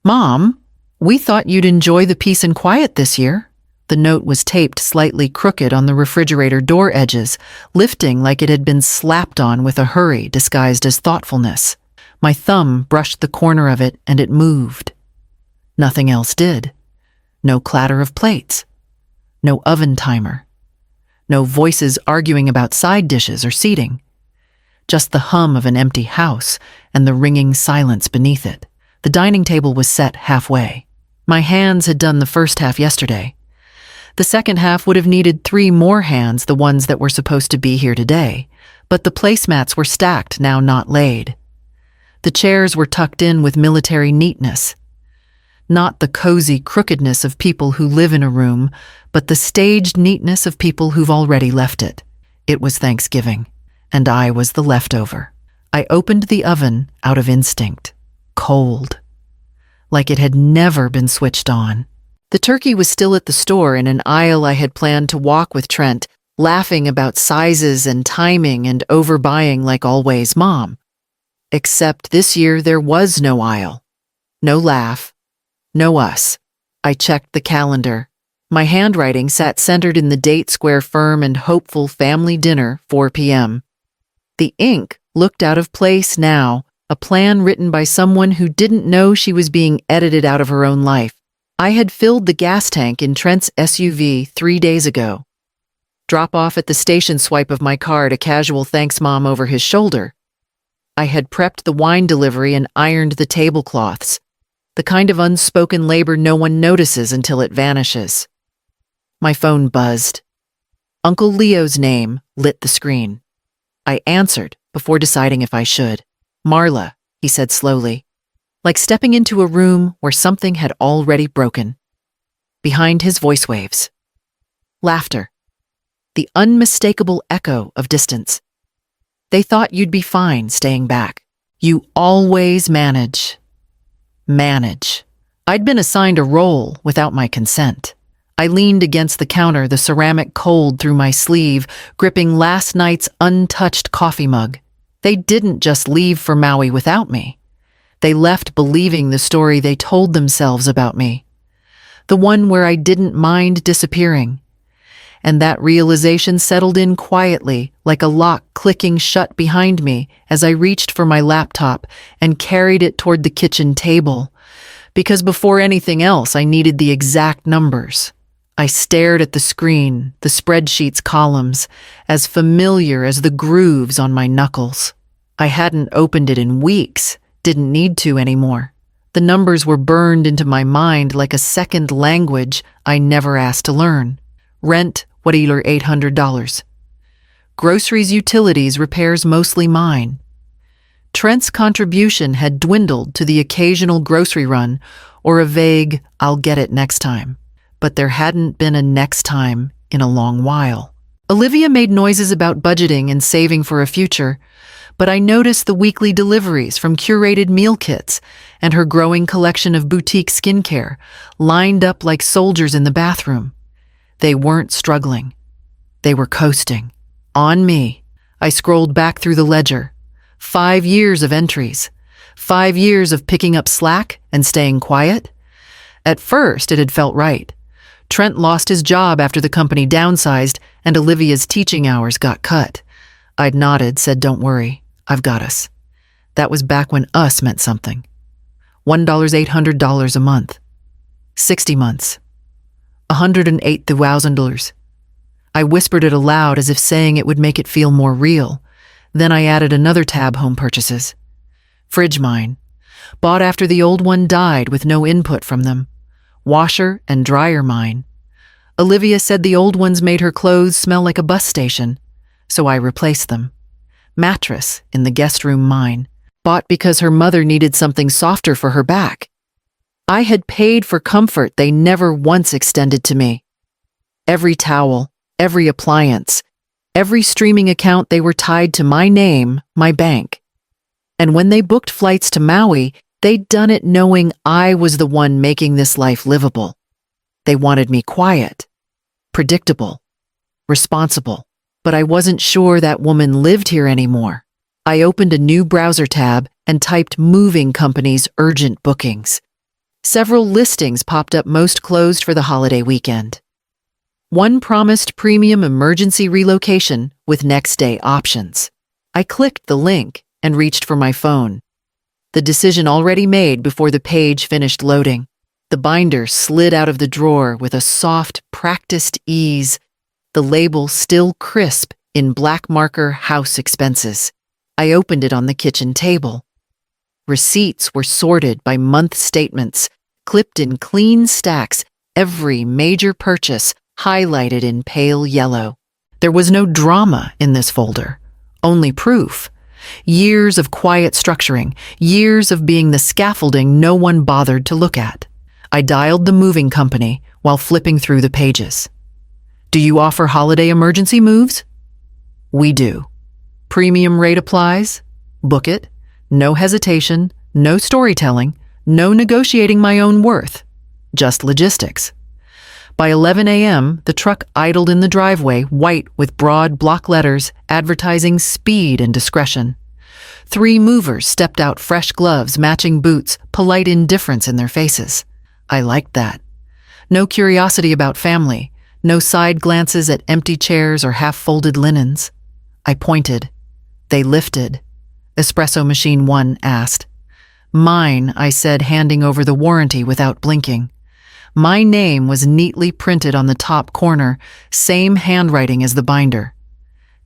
Mom, we thought you'd enjoy the peace and quiet this year. The note was taped slightly crooked on the refrigerator door edges, lifting like it had been slapped on with a hurry disguised as thoughtfulness. My thumb brushed the corner of it and it moved. Nothing else did. No clatter of plates. No oven timer. No voices arguing about side dishes or seating. Just the hum of an empty house and the ringing silence beneath it. The dining table was set halfway. My hands had done the first half yesterday. The second half would have needed 3 more hands, the ones that were supposed to be here today, but the placemats were stacked, now not laid. The chairs were tucked in with military neatness. Not the cozy crookedness of people who live in a room, but the staged neatness of people who've already left it. It was Thanksgiving, and I was the leftover. I opened the oven out of instinct. Cold. Like it had never been switched on. The turkey was still at the store in an aisle I had planned to walk with Trent, laughing about sizes and timing and overbuying like always, Mom. Except this year there was no aisle. No laugh. No us. I checked the calendar. My handwriting sat centered in the date square firm and hopeful family dinner, 4 p.m. The ink looked out of place now, a plan written by someone who didn't know she was being edited out of her own life. I had filled the gas tank in Trent's SUV 3 days ago. Drop off at the station swipe of my card, a casual thanks Mom over his shoulder. I had prepped the wine delivery and ironed the tablecloths. The kind of unspoken labor no one notices until it vanishes. My phone buzzed. Uncle Leo's name lit the screen. I answered before deciding if I should. Marla, he said slowly, like stepping into a room where something had already broken. Behind his voice waves. Laughter. The unmistakable echo of distance. They thought you'd be fine staying back. You always manage. Manage. I'd been assigned a role without my consent. I leaned against the counter, the ceramic cold through my sleeve, gripping last night's untouched coffee mug. They didn't just leave for Maui without me. They left believing the story they told themselves about me. The one where I didn't mind disappearing. And that realization settled in quietly, like a lock clicking shut behind me as I reached for my laptop and carried it toward the kitchen table. Because before anything else, I needed the exact numbers. I stared at the screen, the spreadsheet's columns, as familiar as the grooves on my knuckles. I hadn't opened it in weeks, didn't need to anymore. The numbers were burned into my mind like a second language I never asked to learn. Rent, whatever, $800. Groceries, utilities, repairs, mostly mine. Trent's contribution had dwindled to the occasional grocery run or a vague, I'll get it next time. But there hadn't been a next time in a long while. Olivia made noises about budgeting and saving for a future, but I noticed the weekly deliveries from curated meal kits and her growing collection of boutique skincare lined up like soldiers in the bathroom. They weren't struggling. They were coasting. On me. I scrolled back through the ledger. 5 years of entries. 5 years of picking up slack and staying quiet. At first, it had felt right. Trent lost his job after the company downsized and Olivia's teaching hours got cut. I'd nodded, said, don't worry, I've got us. That was back when us meant something. $1,800 a month. 60 months. $108,000. I whispered it aloud as if saying it would make it feel more real. Then I added another tab, home purchases. Fridge mine. Bought after the old one died with no input from them. Washer and dryer mine. Olivia said the old ones made her clothes smell like a bus station, so I replaced them. Mattress in the guest room mine. Bought because her mother needed something softer for her back. I had paid for comfort they never once extended to me. Every towel, every appliance, every streaming account, they were tied to my name, my bank. And when they booked flights to Maui, they'd done it knowing I was the one making this life livable. They wanted me quiet, predictable, responsible. But I wasn't sure that woman lived here anymore. I opened a new browser tab and typed moving companies' urgent bookings. Several listings popped up, most closed for the holiday weekend. One promised premium emergency relocation with next-day options. I clicked the link and reached for my phone. The decision already made before the page finished loading. The binder slid out of the drawer with a soft, practiced ease, the label still crisp in black marker house expenses. I opened it on the kitchen table. Receipts were sorted by month statements, clipped in clean stacks, every major purchase highlighted in pale yellow. There was no drama in this folder, only proof. Years of quiet structuring, years of being the scaffolding no one bothered to look at. I dialed the moving company while flipping through the pages. Do you offer holiday emergency moves? We do. Premium rate applies. Book it. No hesitation, no storytelling, no negotiating my own worth. Just logistics. By 11 a.m., the truck idled in the driveway, white with broad block letters advertising speed and discretion. 3 movers stepped out, fresh gloves, matching boots, polite indifference in their faces. I liked that. No curiosity about family, no side glances at empty chairs or half-folded linens. I pointed. They lifted. Espresso machine 1 asked. Mine, I said, handing over the warranty without blinking. My name was neatly printed on the top corner, same handwriting as the binder.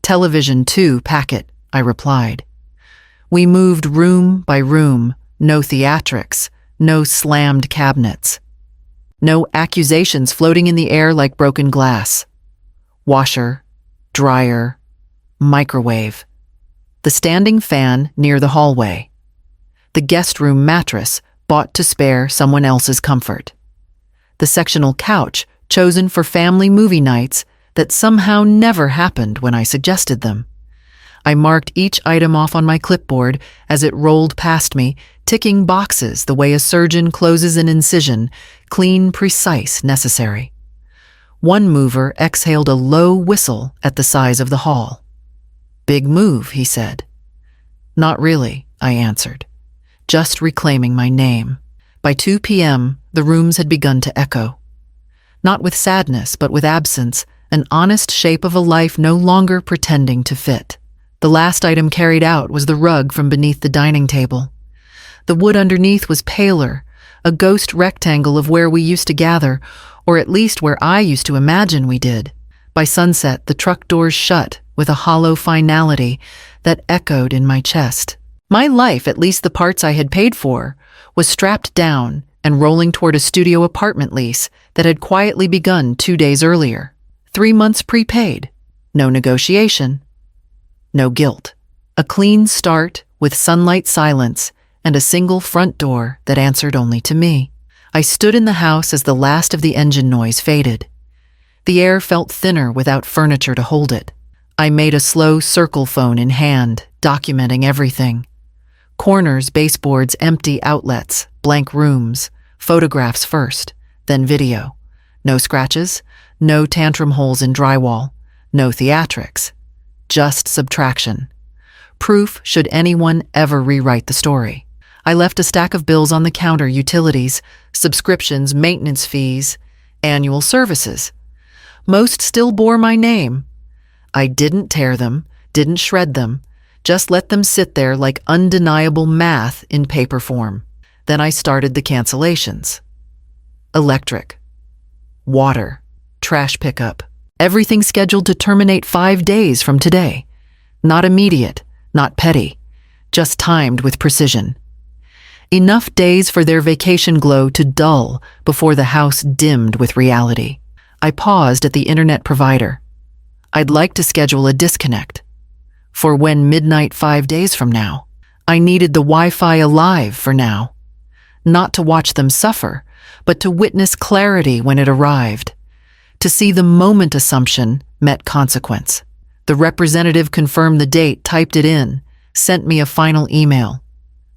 Television 2 packet, I replied. We moved room by room, no theatrics, no slammed cabinets. No accusations floating in the air like broken glass. Washer, dryer, microwave. The standing fan near the hallway. The guest room mattress bought to spare someone else's comfort. The sectional couch chosen for family movie nights that somehow never happened when I suggested them. I marked each item off on my clipboard as it rolled past me, ticking boxes the way a surgeon closes an incision, clean, precise, necessary. One mover exhaled a low whistle at the size of the hall. Big move, he said. Not really, I answered, just reclaiming my name. By 2 p.m., the rooms had begun to echo. Not with sadness, but with absence, an honest shape of a life no longer pretending to fit. The last item carried out was the rug from beneath the dining table. The wood underneath was paler, a ghost rectangle of where we used to gather, or at least where I used to imagine we did. By sunset, the truck doors shut with a hollow finality that echoed in my chest. My life, at least the parts I had paid for, was strapped down and rolling toward a studio apartment lease that had quietly begun 2 days earlier. 3 months prepaid. No negotiation. No guilt. A clean start with sunlight silence and a single front door that answered only to me. I stood in the house as the last of the engine noise faded. The air felt thinner without furniture to hold it. I made a slow circle phone in hand, documenting everything. Corners, baseboards, empty outlets, blank rooms, photographs first, then video. No scratches, no tantrum holes in drywall, no theatrics. Just subtraction. Proof should anyone ever rewrite the story. I left a stack of bills on the counter, utilities, subscriptions, maintenance fees, annual services. Most still bore my name. I didn't tear them, didn't shred them, just let them sit there like undeniable math in paper form. Then I started the cancellations. Electric, water, trash pickup, everything scheduled to terminate 5 days from today. Not immediate, not petty, just timed with precision. Enough days for their vacation glow to dull before the house dimmed with reality. I paused at the internet provider. I'd like to schedule a disconnect. For when midnight 5 days from now, I needed the Wi-Fi alive for now. Not to watch them suffer, but to witness clarity when it arrived. To see the moment assumption met consequence. The representative confirmed the date, typed it in, sent me a final email.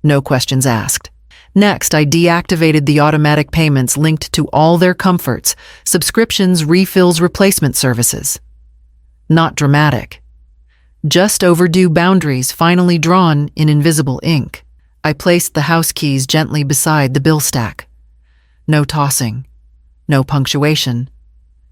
No questions asked. Next, I deactivated the automatic payments linked to all their comforts, subscriptions, refills, replacement services. Not dramatic. Just overdue boundaries finally drawn in invisible ink. I placed the house keys gently beside the bill stack. No tossing. No punctuation.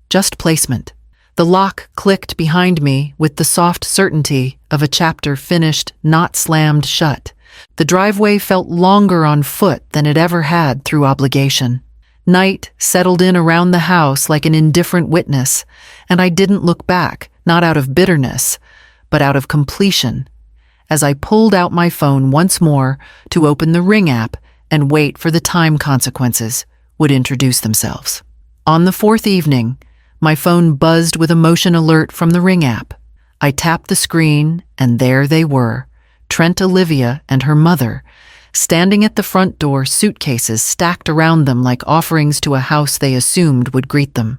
Just placement. The lock clicked behind me with the soft certainty of a chapter finished, not slammed shut. The driveway felt longer on foot than it ever had through obligation. Night settled in around the house like an indifferent witness, and I didn't look back, not out of bitterness, but out of completion, as I pulled out my phone once more to open the Ring app and wait for the time consequences would introduce themselves. On the fourth evening, my phone buzzed with a motion alert from the Ring app. I tapped the screen, and there they were, Trent Olivia and her mother, standing at the front door, suitcases stacked around them like offerings to a house they assumed would greet them.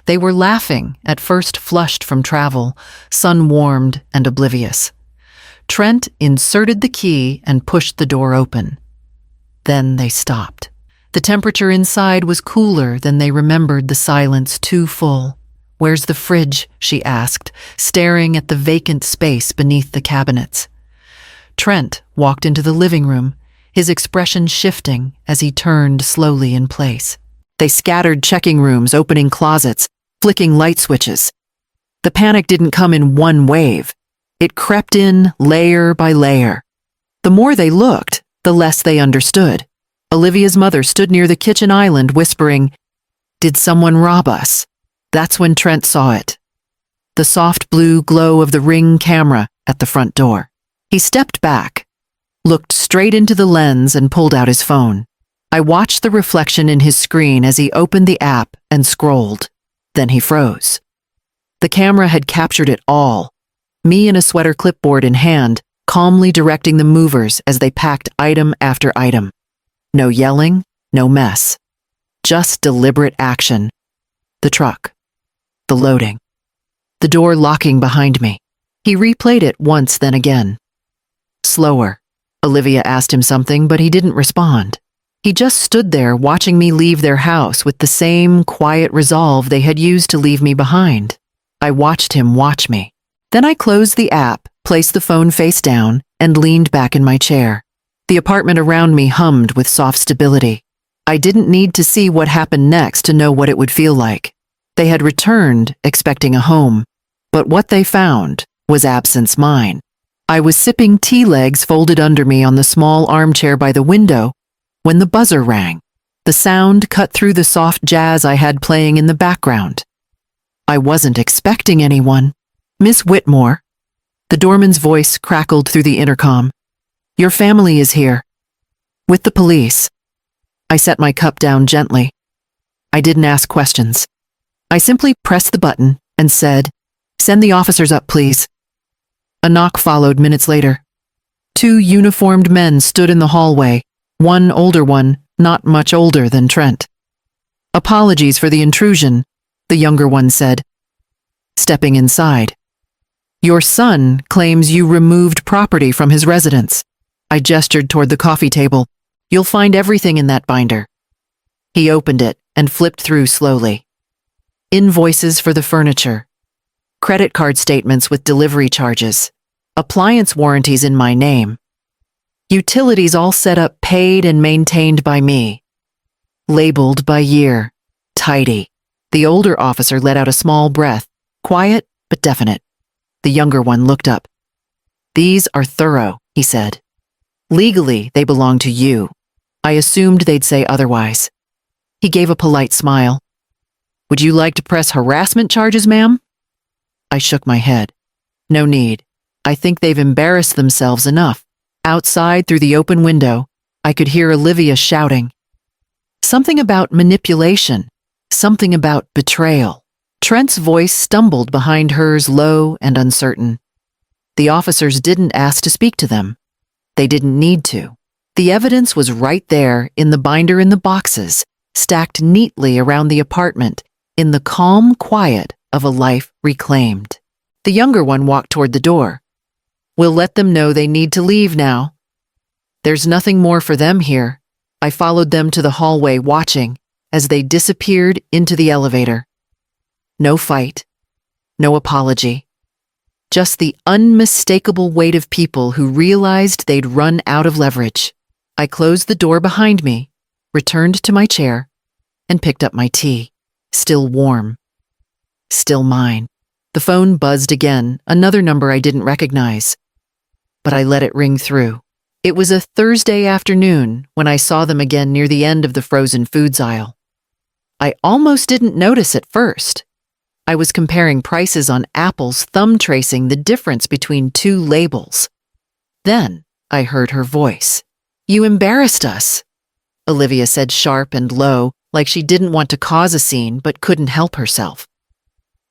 They were laughing, at first flushed from travel, sun-warmed and oblivious. Trent inserted the key and pushed the door open. Then they stopped. The temperature inside was cooler than they remembered, the silence too full. "Where's the fridge?" she asked, staring at the vacant space beneath the cabinets. Trent walked into the living room, his expression shifting as he turned slowly in place. They scattered checking rooms, opening closets, flicking light switches. The panic didn't come in one wave. It crept in layer by layer. The more they looked, the less they understood. Olivia's mother stood near the kitchen island, whispering, "Did someone rob us?" That's when Trent saw it. The soft blue glow of the Ring camera at the front door. He stepped back, looked straight into the lens, and pulled out his phone. I watched the reflection in his screen as he opened the app and scrolled. Then he froze. The camera had captured it all. Me in a sweater, clipboard in hand, calmly directing the movers as they packed item after item. No yelling, no mess. Just deliberate action. The truck. The loading. The door locking behind me. He replayed it once, then again. Slower. Olivia asked him something, but he didn't respond. He just stood there watching me leave their house with the same quiet resolve they had used to leave me behind. I watched him watch me. Then I closed the app, placed the phone face down, and leaned back in my chair. The apartment around me hummed with soft stability. I didn't need to see what happened next to know what it would feel like. They had returned, expecting a home, but what they found was absence mine. I was sipping tea, legs folded under me on the small armchair by the window, when the buzzer rang. The sound cut through the soft jazz I had playing in the background. I wasn't expecting anyone. "Miss Whitmore." The doorman's voice crackled through the intercom. "Your family is here. With the police." I set my cup down gently. I didn't ask questions. I simply pressed the button and said, "Send the officers up, please." A knock followed minutes later. 2 uniformed men stood in the hallway, one older one, not much older than Trent. "Apologies for the intrusion," the younger one said, stepping inside. "Your son claims you removed property from his residence." I gestured toward the coffee table. "You'll find everything in that binder." He opened it and flipped through slowly. Invoices for the furniture. Credit card statements with delivery charges. Appliance warranties in my name. Utilities all set up, paid and maintained by me. Labeled by year. Tidy. The older officer let out a small breath, quiet but definite. The younger one looked up. "These are thorough," he said. "Legally, they belong to you." I assumed they'd say otherwise. He gave a polite smile. "Would you like to press harassment charges, ma'am?" I shook my head. "No need. I think they've embarrassed themselves enough." Outside, through the open window, I could hear Olivia shouting. Something about manipulation. Something about betrayal. Trent's voice stumbled behind hers, low and uncertain. The officers didn't ask to speak to them. They didn't need to. The evidence was right there in the binder, in the boxes, stacked neatly around the apartment, in the calm quiet of a life reclaimed. The younger one walked toward the door. "We'll let them know they need to leave now. There's nothing more for them here." I followed them to the hallway, watching as they disappeared into the elevator. No fight, no apology. Just the unmistakable weight of people who realized they'd run out of leverage. I closed the door behind me, returned to my chair, and picked up my tea. Still warm. Still mine. The phone buzzed again, another number I didn't recognize. But I let it ring through. It was a Thursday afternoon when I saw them again near the end of the frozen foods aisle. I almost didn't notice at first. I was comparing prices on apples, thumb tracing the difference between two labels. Then I heard her voice. "You embarrassed us," Olivia said, sharp and low, like she didn't want to cause a scene but couldn't help herself.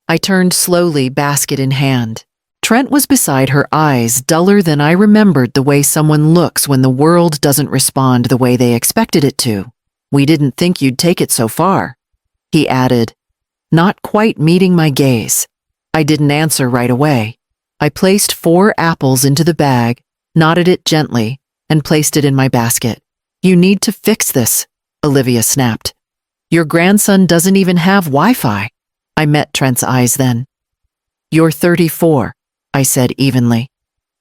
I turned slowly, basket in hand. Trent was beside her, eyes duller than I remembered the way someone looks when the world doesn't respond the way they expected it to. "We didn't think you'd take it so far," he added, not quite meeting my gaze. I didn't answer right away. I placed 4 apples into the bag, knotted it gently, and placed it in my basket. "You need to fix this," Olivia snapped. "Your grandson doesn't even have Wi-Fi." I met Trent's eyes then. "You're 34, I said evenly.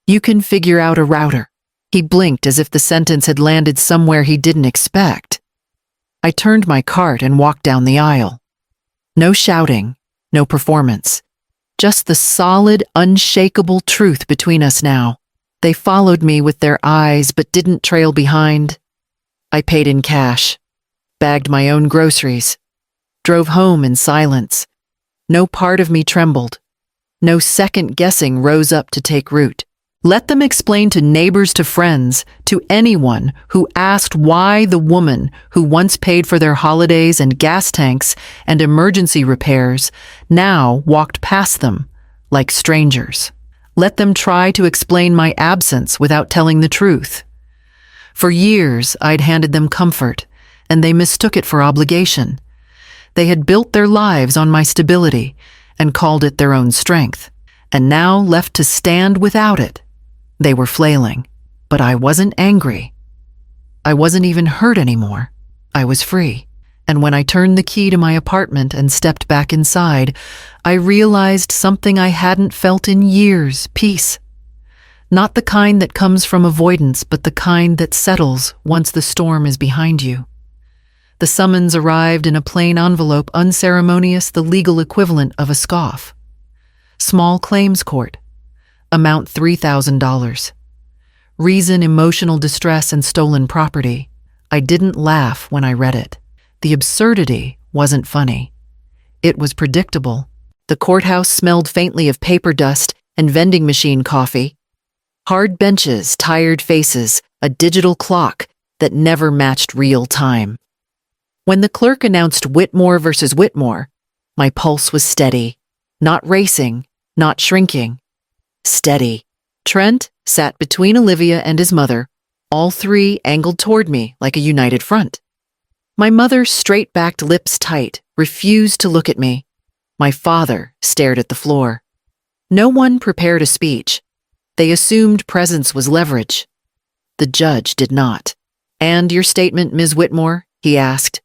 "You can figure out a router." He blinked as if the sentence had landed somewhere he didn't expect. I turned my cart and walked down the aisle. No shouting, no performance. Just the solid, unshakable truth between us now. They followed me with their eyes but didn't trail behind. I paid in cash, bagged my own groceries, drove home in silence. No part of me trembled. No second guessing rose up to take root. Let them explain to neighbors, to friends, to anyone who asked why the woman who once paid for their holidays and gas tanks and emergency repairs now walked past them like strangers. Let them try to explain my absence without telling the truth. For years, I'd handed them comfort, and they mistook it for obligation. They had built their lives on my stability and called it their own strength, and now left to stand without it. They were flailing, but I wasn't angry. I wasn't even hurt anymore. I was free, and when I turned the key to my apartment and stepped back inside, I realized something I hadn't felt in years: peace. Not the kind that comes from avoidance, but the kind that settles once the storm is behind you. The summons arrived in a plain envelope, unceremonious, the legal equivalent of a scoff. Small claims court. Amount $3,000. Reason: emotional distress and stolen property. I didn't laugh when I read it. The absurdity wasn't funny. It was predictable. The courthouse smelled faintly of paper dust and vending machine coffee. Hard benches, tired faces, a digital clock that never matched real time. When the clerk announced Whitmore versus Whitmore, my pulse was steady, not racing, not shrinking. Steady. Trent sat between Olivia and his mother, all three angled toward me like a united front. My mother, straight-backed, lips tight, refused to look at me. My father stared at the floor. No one prepared a speech. They assumed presence was leverage. The judge did not. "And your statement, Ms. Whitmore?" he asked.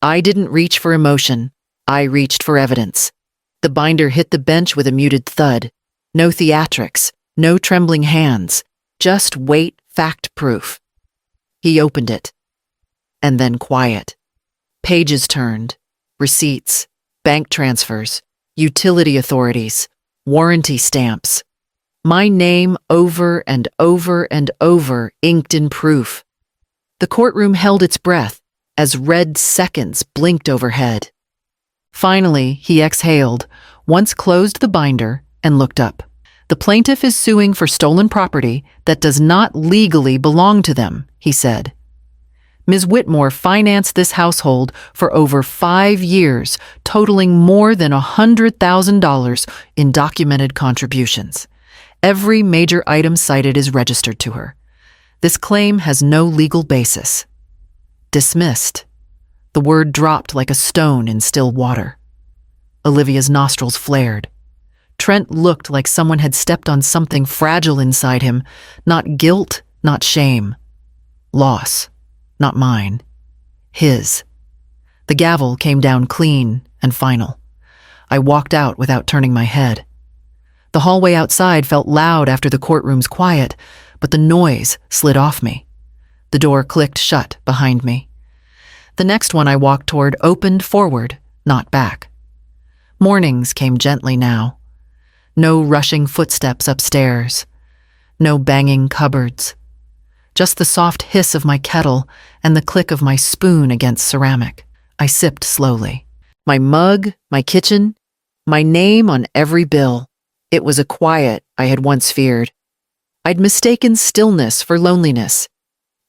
I didn't reach for emotion. I reached for evidence. The binder hit the bench with a muted thud. No theatrics, no trembling hands, just weight, fact proof. He opened it. And then quiet. Pages turned. Receipts, bank transfers, utility authorities, warranty stamps. My name over and over and over, inked in proof. The courtroom held its breath as red seconds blinked overhead. Finally, he exhaled, once closed the binder, and looked up. "The plaintiff is suing for stolen property that does not legally belong to them," he said. "Ms. Whitmore financed this household for over 5 years, totaling more than $100,000 in documented contributions. Every major item cited is registered to her. This claim has no legal basis." Dismissed. The word dropped like a stone in still water. Olivia's nostrils flared. Trent looked like someone had stepped on something fragile inside him. Not guilt, not shame. Loss. Not mine. His. The gavel came down clean and final. I walked out without turning my head. The hallway outside felt loud after the courtroom's quiet, but the noise slid off me. The door clicked shut behind me. The next one I walked toward opened forward, not back. Mornings came gently now. No rushing footsteps upstairs. No banging cupboards. Just the soft hiss of my kettle and the click of my spoon against ceramic. I sipped slowly. My mug, my kitchen, my name on every bill. It was a quiet I had once feared. I'd mistaken stillness for loneliness.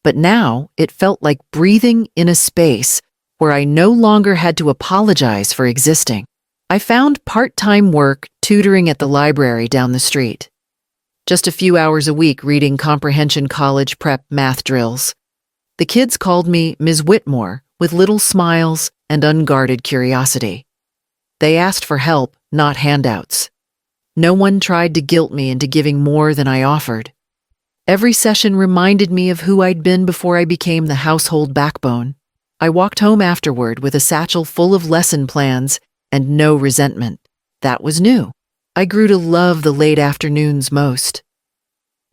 But now it felt like breathing in a space where I no longer had to apologize for existing. I found part-time work tutoring at the library down the street. Just a few hours a week reading comprehension college prep math drills. The kids called me Ms. Whitmore with little smiles and unguarded curiosity. They asked for help, not handouts. No one tried to guilt me into giving more than I offered. Every session reminded me of who I'd been before I became the household backbone. I walked home afterward with a satchel full of lesson plans and no resentment. That was new. I grew to love the late afternoons most.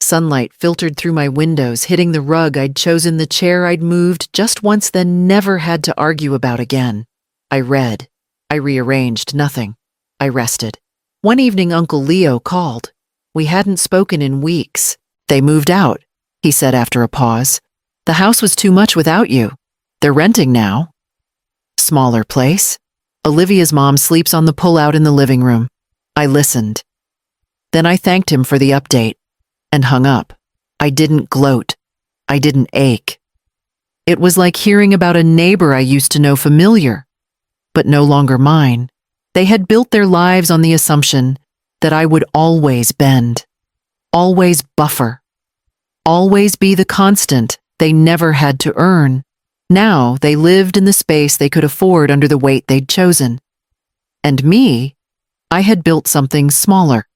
Sunlight filtered through my windows, hitting the rug I'd chosen, the chair I'd moved just once, then never had to argue about again. I read. I rearranged nothing. I rested. One evening, Uncle Leo called. We hadn't spoken in weeks. They moved out, he said after a pause. The house was too much without you. They're renting now. Smaller place. Olivia's mom sleeps on the pull-out in the living room. I listened. Then I thanked him for the update and hung up. I didn't gloat. I didn't ache. It was like hearing about a neighbor I used to know, familiar, but no longer mine. They had built their lives on the assumption that I would always bend, always buffer, always be the constant they never had to earn. Now they lived in the space they could afford under the weight they'd chosen. And me, I had built something smaller,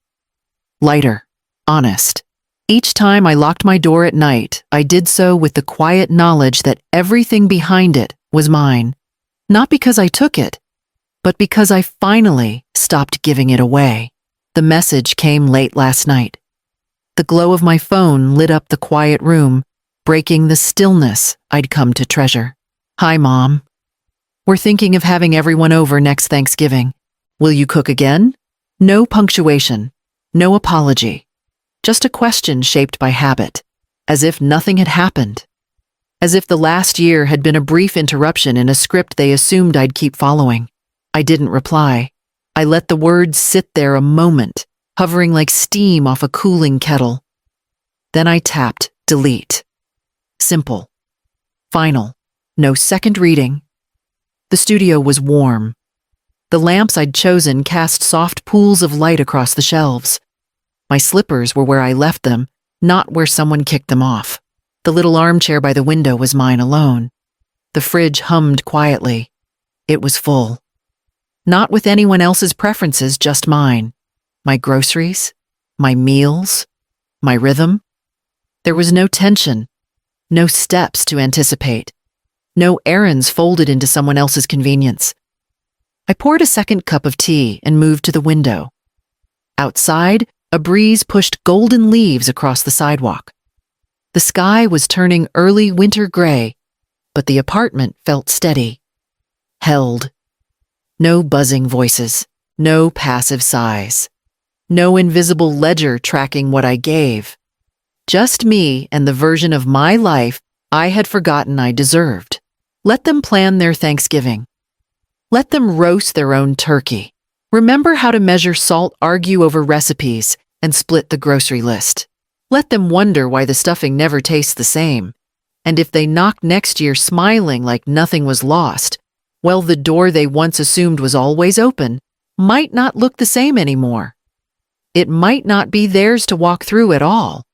lighter, honest. Each time I locked my door at night, I did so with the quiet knowledge that everything behind it was mine. Not because I took it, but because I finally stopped giving it away. The message came late last night. The glow of my phone lit up the quiet room, breaking the stillness I'd come to treasure. Hi, Mom. We're thinking of having everyone over next Thanksgiving. Will you cook again? No punctuation, no apology. Just a question shaped by habit, as if nothing had happened. As if the last year had been a brief interruption in a script they assumed I'd keep following. I didn't reply. I let the words sit there a moment, hovering like steam off a cooling kettle. Then I tapped delete. Simple. Final. No second reading. The studio was warm. The lamps I'd chosen cast soft pools of light across the shelves. My slippers were where I left them, not where someone kicked them off. The little armchair by the window was mine alone. The fridge hummed quietly. It was full. Not with anyone else's preferences, just mine. My groceries, my meals, my rhythm. There was no tension, no steps to anticipate, no errands folded into someone else's convenience. I poured a second cup of tea and moved to the window. Outside, a breeze pushed golden leaves across the sidewalk. The sky was turning early winter gray, but the apartment felt steady, held. No buzzing voices, no passive sighs, no invisible ledger tracking what I gave. Just me and the version of my life I had forgotten I deserved. Let them plan their Thanksgiving. Let them roast their own turkey. Remember how to measure salt, argue over recipes, and split the grocery list. Let them wonder why the stuffing never tastes the same. And if they knock next year smiling like nothing was lost, well, the door they once assumed was always open might not look the same anymore. It might not be theirs to walk through at all.